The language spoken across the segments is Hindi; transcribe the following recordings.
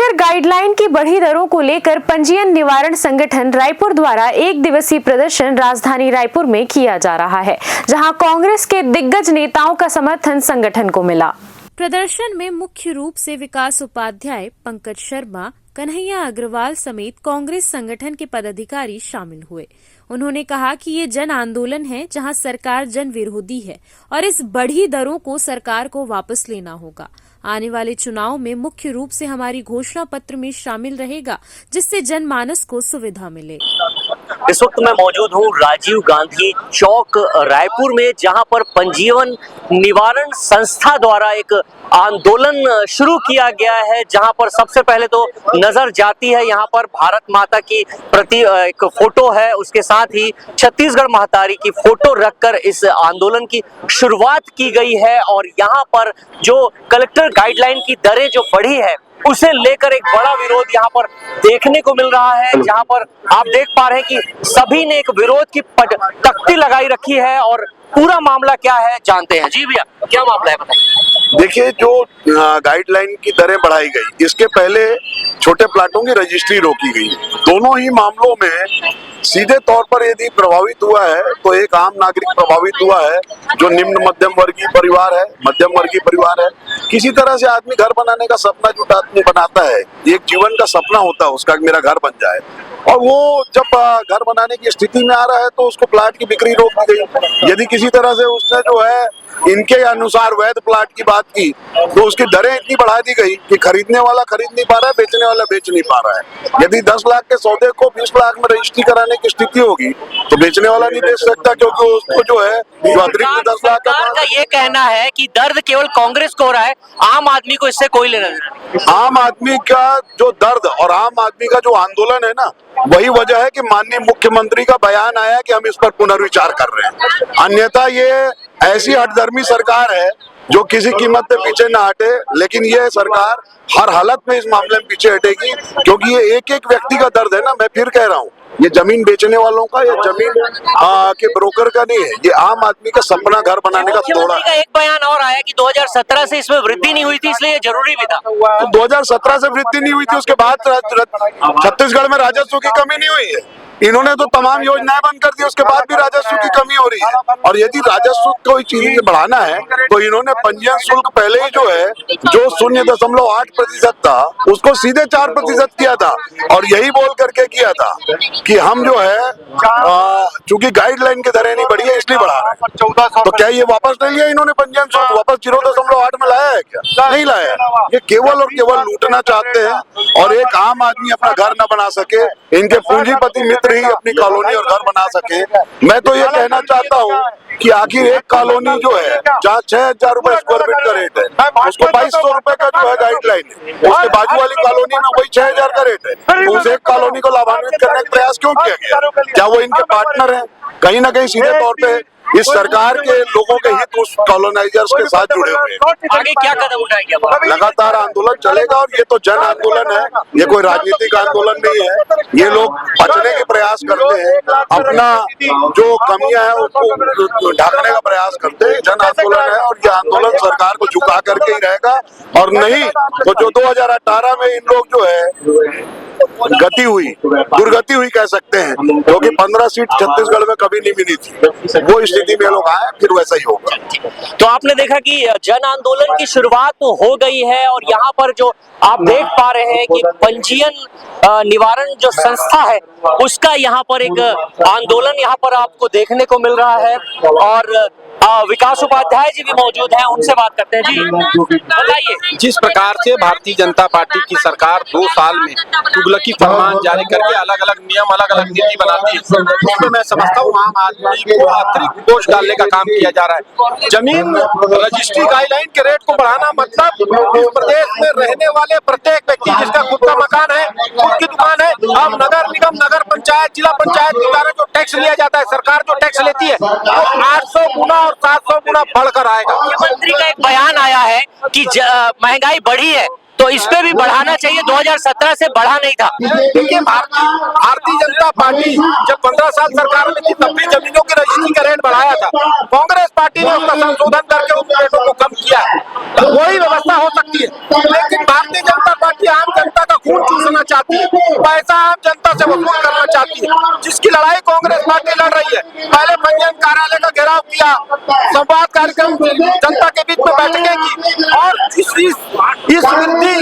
कलेक्टर गाइडलाइन की बढ़ी दरों को लेकर पंजीयन निवारण संगठन रायपुर द्वारा एक दिवसीय प्रदर्शन राजधानी रायपुर में किया जा रहा है, जहां कांग्रेस के दिग्गज नेताओं का समर्थन संगठन को मिला। प्रदर्शन में मुख्य रूप से विकास उपाध्याय, पंकज शर्मा, कन्हैया अग्रवाल समेत कांग्रेस संगठन के पदाधिकारी शामिल हुए। उन्होंने कहा कि ये जन आंदोलन है जहां सरकार जन विरोधी है और इस बढ़ी दरों को सरकार को वापस लेना होगा। आने वाले चुनाव में मुख्य रूप से हमारी घोषणा पत्र में शामिल रहेगा, जिससे जनमानस को सुविधा मिले। इस वक्त मैं मौजूद हूँ राजीव गांधी चौक रायपुर में, जहां पर पंजीयन निवारण संस्था द्वारा एक आंदोलन शुरू किया गया है, जहां पर सबसे पहले तो नजर जाती है यहाँ पर भारत माता की प्रति एक फोटो है, उसके साथ ही छत्तीसगढ़ महतारी की फोटो रखकर इस आंदोलन की शुरुआत की गई है। और यहाँ पर जो कलेक्टर गाइडलाइन की दरें जो बढ़ी है उसे लेकर एक बड़ा विरोध यहाँ पर देखने को मिल रहा है, जहाँ पर आप देख पा रहे हैं कि सभी ने एक विरोध की तख्ती लगाई रखी है। और पूरा मामला क्या है जानते हैं। जी भैया, क्या मामला है बताइए। देखिए, जो गाइडलाइन की दरें बढ़ाई गई, इसके पहले छोटे प्लाटों की रजिस्ट्री रोकी गई। दोनों ही मामलों में सीधे तौर पर यदि प्रभावित हुआ है तो एक आम नागरिक प्रभावित हुआ है, जो निम्न मध्यम वर्गीय परिवार है, मध्यम वर्गीय परिवार है। किसी तरह से आदमी घर बनाने का सपना जो आदमी बनाता है, एक जीवन का सपना होता है उसका, मेरा घर बन जाए, और वो जब घर बनाने की स्थिति में आ रहा है तो उसको प्लाट की बिक्री रोक दी गई। यदि किसी तरह से उसने जो है इनके अनुसार वैध प्लाट की बात की तो उसकी दरें इतनी बढ़ा दी गई कि खरीदने वाला खरीद नहीं पा रहा है, बेचने वाला बेच नहीं पा रहा है। यदि 10 लाख के सौदे को 20 लाख में रजिस्ट्री कराने की स्थिति होगी तो बेचने वाला नहीं बेच सकता, क्योंकि उसको जो है जो अतिरिक्त 10 लाख का ये कहना है कि दर्द केवल कांग्रेस को हो रहा है, आम आदमी को इससे कोई लेना नहीं। आम आदमी का जो दर्द और आम आदमी का जो आंदोलन है ना, वही वजह है कि माननीय मुख्यमंत्री का बयान आया कि हम इस पर पुनर्विचार कर रहे हैं। अन्यथा ये ऐसी हठधर्मी सरकार है जो किसी कीमत पे पीछे ना हटे, लेकिन ये सरकार हर हालत में इस मामले में पीछे हटेगी, क्योंकि ये एक एक व्यक्ति का दर्द है ना। मैं फिर कह रहा हूँ, ये जमीन बेचने वालों का या जमीन के ब्रोकर का नहीं है, ये आम आदमी का सपना घर बनाने का तोड़ा है। एक बयान और आया कि 2017 से इसमें वृद्धि नहीं हुई थी, इसलिए ये जरूरी भी था। तो 2017 से वृद्धि नहीं हुई थी, उसके बाद छत्तीसगढ़ में राजस्व की कमी नहीं हुई है। इन्होंने तो तमाम योजनाएं बंद कर दी, उसके बाद भी राजस्व की कमी हो रही है। और यदि राजस्व कोई चीज बढ़ाना है तो इन्होंने पंजीयन शुल्क पहले ही जो है, जो 0.8% था, उसको सीधे 4% किया था, और यही बोल करके किया था कि हम जो है चूंकि गाइडलाइन की दरें नहीं बढ़ी है इसलिए बढ़ा रहे हैं। तो क्या ये वापस नहीं लिया इन्होंने पंजीयन शुल्क? वापस 0.8 में लाया है क्या? नहीं लाया है। ये केवल और केवल लूटना चाहते हैं, और एक आम आदमी अपना घर न बना सके, इनके पूंजीपति मित्र ही अपनी कॉलोनी और घर बना सके। मैं तो ये कहना चाहता हूँ कि आखिर एक कॉलोनी जो है जहाँ 6,000 रुपए स्क्वायर फीट का रेट है, उसको 2,200 रुपए का जो है गाइडलाइन है, उसके बाजू वाली कॉलोनी में वही 6,000 का रेट है, तो उस एक कॉलोनी को लाभान्वित करने का प्रयास क्यों किया गया? क्या वो इनके पार्टनर हैं? कहीं ना कहीं सीधे तौर पे इस सरकार के लोगों के हित उस कॉलोनाइजर्स के साथ जुड़े हुए हैं। आगे क्या कदम उठाएंगे? लगातार आंदोलन चलेगा, और ये तो जन आंदोलन है, ये कोई राजनीतिक आंदोलन नहीं है। ये लोग बचने के प्रयास करते हैं, अपना जो कमियां है उसको ढकने का प्रयास करते हैं। जन आंदोलन है, और ये आंदोलन सरकार को झुका करके ही रहेगा, और नहीं तो जो 2018 में इन लोग जो है गति हुई, दुर्गति हुई कह सकते हैं, क्योंकि 15 सीट छत्तीसगढ़ में कभी नहीं मिली थी, वो स्थिति में लोग आए, फिर वैसा ही होगा। तो आपने देखा कि जन आंदोलन की शुरुआत तो हो गई है, और यहाँ पर जो आप देख पा रहे हैं कि पंजीयन निवारण जो संस्था है उसका यहाँ पर एक आंदोलन यहाँ पर आपको देखने को मिल रहा है। और विकास उपाध्याय जी भी मौजूद हैं, उनसे बात करते हैं। जी बताइए। जिस प्रकार से भारतीय जनता पार्टी की सरकार 2 साल में तुगलकी फरमान जारी करके अलग अलग नियम, अलग अलग नीति बनाती है, उसमें मैं समझता हूँ आम आदमी को अतिरिक्त बोझ डालने का काम किया जा रहा है। जमीन रजिस्ट्री गाइडलाइन के रेट को बढ़ाना मतलब इस प्रदेश में रहने वाले प्रत्येक व्यक्ति जिसका खुद का मकान है, खुद की दुकान है, अब नगर निगम, नगर पंचायत, जिला पंचायत के द्वारा जो टैक्स लिया जाता है, सरकार जो टैक्स लेती है, वो 800 गुना और 700 गुना बढ़कर आएगा। मुख्यमंत्री का एक बयान आया है कि महंगाई बढ़ी है, तो इस पे भी बढ़ाना चाहिए, 2017 से बढ़ा नहीं था। देखिए, भारतीय जनता पार्टी जब 15 साल सरकार में थी तब भी जमीनों की रजिस्ट्री का रेट बढ़ाया था। कांग्रेस पार्टी ने उसका संशोधन करके उन रेटों को कम किया। वही व्यवस्था हो सकती है, लेकिन भारतीय जनता पार्टी आम जनता का आम जनता से वसूल करना चाहती है, जिसकी लड़ाई कांग्रेस पार्टी लड़ रही है। पहले पंजीयन कार्यालय का घेराव किया, संवाद कार्यक्रम जनता के बीच में बैठकें की, और इस वृद्धि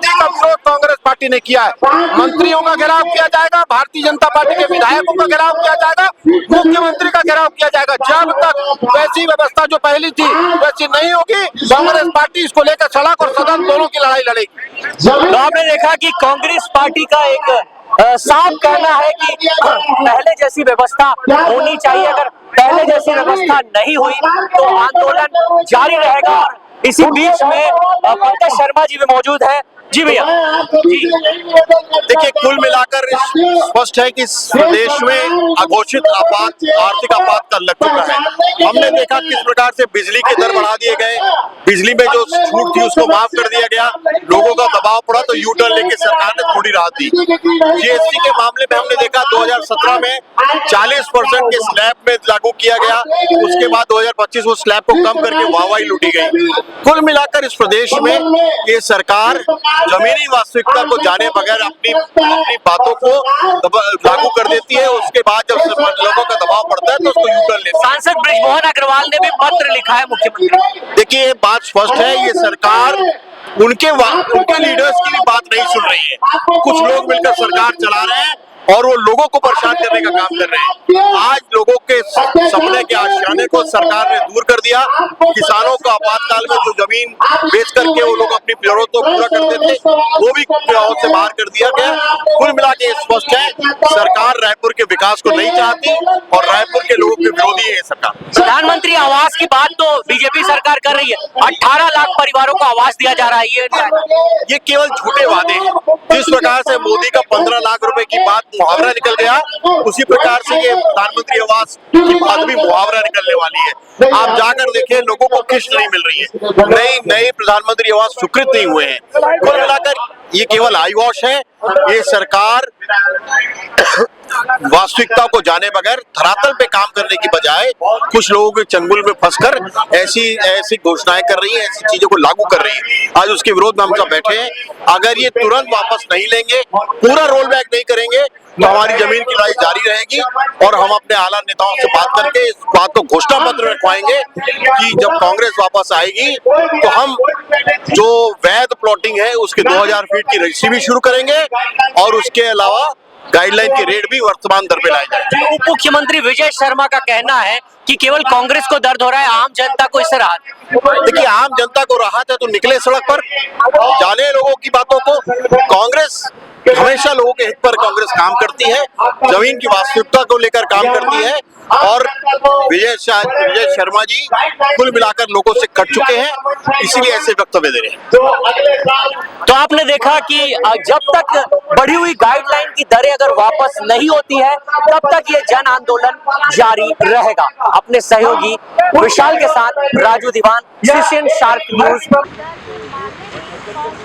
का विरोध कांग्रेस पार्टी ने किया है। मंत्रियों का घेराव किया जाएगा, भारतीय जनता पार्टी के विधायकों का घेराव किया जाएगा, मुख्यमंत्री का घेराव किया जाएगा। जब तक वैसी व्यवस्था जो पहली थी वैसी नहीं होगी, कांग्रेस पार्टी इसको लेकर सड़क और सदन दोनों की लड़ाई लड़ेगी। तो आपने देखा कि कांग्रेस पार्टी का एक साफ कहना है कि पहले जैसी व्यवस्था होनी चाहिए। अगर पहले जैसी व्यवस्था नहीं हुई तो आंदोलन जारी रहेगा। और इसी बीच में पंकज शर्मा जी भी मौजूद है। जी भैया जी, देखिए, कुल मिलाकर स्पष्ट है कि प्रदेश में अघोषित आर्थिक आपात लग चुका है। हमने देखा किस प्रकार से बिजली के दर बढ़ा दिए गए, बिजली में जो छूट थी उसको माफ कर दिया गया, लोगों का दबाव पड़ा तो यू टर्न लेके सरकार ने थोड़ी राहत दी। जीएसटी के मामले में हमने देखा 2017 में 40% के स्लैब में लागू किया गया, उसके बाद 2025 उस स्लैब को कम करके वाहवाही लूटी गई। कुल मिलाकर इस प्रदेश में ये सरकार जमीनी वास्तविकता को जाने बगैर अपनी बातों को लागू कर देती है। उसके बाद जब लोगों का दबाव पड़ता है तो उसको यू टर्न लेती है। सांसद बृजमोहन अग्रवाल ने भी पत्र लिखा है मुख्यमंत्री। देखिए, ये बात स्पष्ट है, ये सरकार उनके लीडर्स की भी बात नहीं सुन रही है। कुछ लोग मिलकर सरकार चला रहे हैं और वो लोगों को परेशान करने का काम कर रहे हैं। आज लोगों के सपने के आशियाने को सरकार ने दूर कर दिया। किसानों को आपातकाल में जो जमीन बेच करके वो लोग अपनी जरूरतों को पूरा करते थे, वो भी गांव से बाहर कर दिया गया। कुल मिला के स्पष्ट है, सरकार रायपुर के विकास को नहीं चाहती और रायपुर के लोगों के विरोधी है सरकार। प्रधानमंत्री आवास की बात तो बीजेपी सरकार कर रही है, 18 लाख परिवारों को आवास दिया जा रहा है। ये केवल झूठे वादे हैं। जिस प्रकार से मोदी का 15 लाख रुपए की बात मुहावरा निकल गया, उसी प्रकार से ये प्रधानमंत्री आवास की बात भी मुहावरा निकलने वाली है। आप जाकर देखें, लोगों को किस्त नहीं मिल रही है, नई प्रधानमंत्री आवास स्वीकृत नहीं हुए हैं। कुल मिलाकर ये केवल आई वॉश है। ये सरकार वास्तविकता को जाने बगैर धरातल पे काम करने की बजाय कुछ लोगों के चंगुल में फंसकर ऐसी घोषणाएं कर रही है, ऐसी चीजों को लागू कर रही है। आज उसके विरोध में हम सब बैठे हैं। अगर ये तुरंत वापस नहीं लेंगे, पूरा रोल बैक नहीं करेंगे, तो हमारी जमीन की लड़ाई जारी रहेगी और हम अपने आला नेताओं से बात करके इस बात को घोषणा पत्र में रखवाएंगे कि जब कांग्रेस वापस आएगी तो हम जो वैध प्लॉटिंग है उसके 2000 फीट की रजिस्ट्री भी शुरू करेंगे और उसके अलावा गाइडलाइन के रेट भी वर्तमान दर पे लाए जाएंगे। उप मुख्यमंत्री विजय शर्मा का कहना है कि केवल कांग्रेस को दर्द हो रहा है, आम जनता को इससे राहत। देखिए, आम जनता को राहत है तो निकले सड़क पर, जाने लोगों की बातों को। कांग्रेस हमेशा लोगों के हित पर कांग्रेस काम करती है, जमीन की वास्तविकता को लेकर काम करती है और विजय शर्मा जी कुल मिलाकर लोगों से कट चुके हैं, इसीलिए ऐसे वक्तव्य दे रहे हैं। तो आपने देखा कि जब तक बढ़ी हुई गाइडलाइन की दरें अगर वापस नहीं होती है, तब तक ये जन आंदोलन जारी रहेगा। अपने सहयोगी विशाल के साथ राजू दीवान, शिशिन शार्क न्यूज।